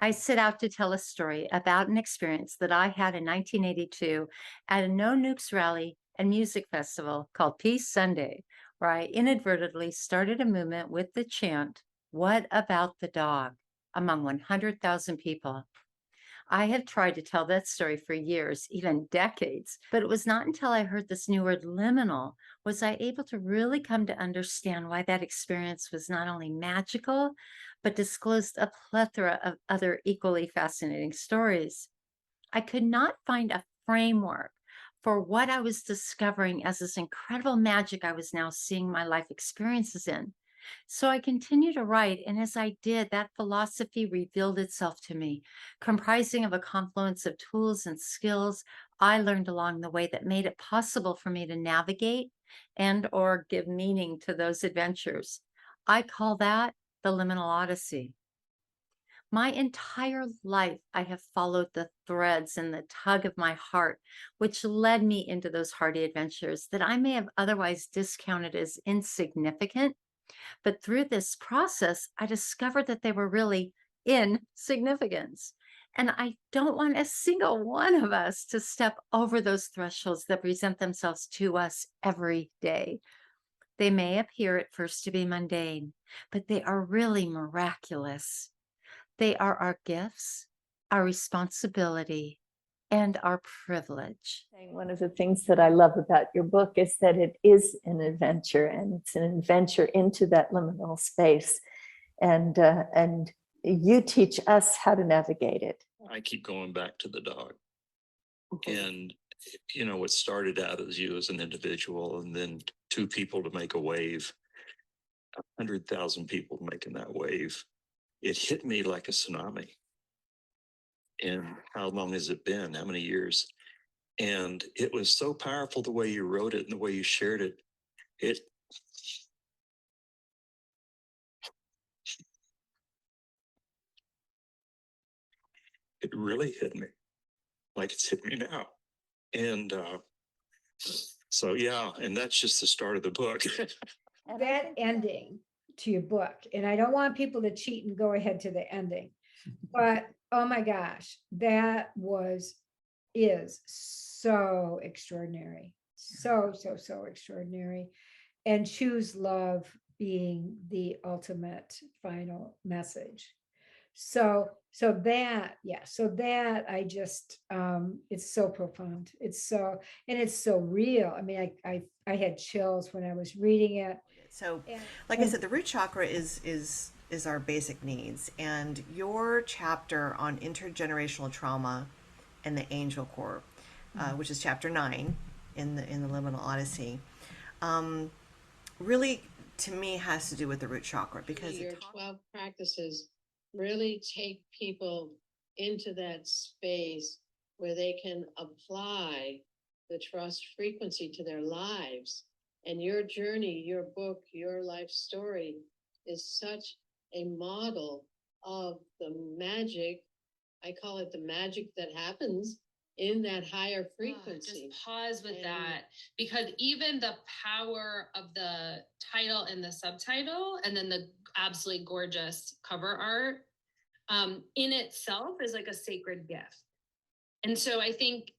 I set out to tell a story about an experience that I had in 1982 at a No Nukes rally and music festival called Peace Sunday, where I inadvertently started a movement with the chant, "What about the dog?" among 100,000 people. I have tried to tell that story for years, even decades, but it was not until I heard this new word liminal was I able to really come to understand why that experience was not only magical, but disclosed a plethora of other equally fascinating stories. I could not find a framework for what I was discovering as this incredible magic I was now seeing my life experiences in. So I continued to write, and as I did, that philosophy revealed itself to me, comprising of a confluence of tools and skills I learned along the way that made it possible for me to navigate and or give meaning to those adventures. I call that the Liminal Odyssey. My entire life, I have followed the threads and the tug of my heart, which led me into those hardy adventures that I may have otherwise discounted as insignificant. But through this process, I discovered that they were really insignificance. And I don't want a single one of us to step over those thresholds that present themselves to us every day. They may appear at first to be mundane, but they are really miraculous. They are our gifts, our responsibility, and our privilege. One of the things that I love about your book is that it is an adventure, and it's an adventure into that liminal space. And you teach us how to navigate it. I keep going back to the dog. And, what started out as you as an individual, and then two people to make a wave, 100,000 people making that wave. It hit me like a tsunami. And how long has it been? How many years? And it was so powerful the way you wrote it and the way you shared it. It really hit me like it's hit me now. And so, yeah, and that's just the start of the book. That ending to your book, and I don't want people to cheat and go ahead to the ending, but oh my gosh, that is so extraordinary. So extraordinary. And choose love being the ultimate final message. So that, yeah, so that I just it's so profound. It's so real. I mean, I had chills when I was reading it. So, like I said, the root chakra is our basic needs, and your chapter on intergenerational trauma and the angel core, which is chapter 9 in the Liminal Odyssey, really to me has to do with the root chakra, because your 12 practices really take people into that space where they can apply the trust frequency to their lives. And your journey, your book, your life story is such a model of the magic. I call it the magic that happens in that higher frequency. Just pause with that, because even the power of the title and the subtitle, and then the absolutely gorgeous cover art, in itself is like a sacred gift. And so I think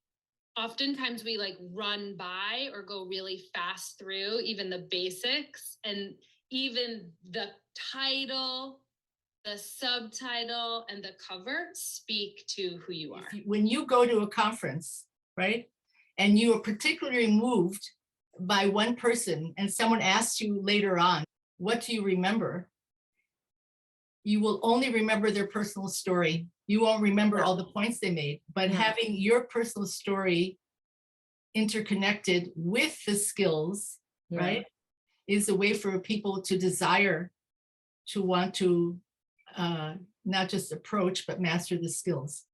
oftentimes we like run by or go really fast through even the basics, and even the title, the subtitle, and the cover speak to who you are. When you go to a conference, right, and you are particularly moved by one person, and someone asks you later on, what do you remember? You will only remember their personal story. You won't remember all the points they made, but having your personal story interconnected with the skills, right, is a way for people to desire to want to not just approach, but master the skills.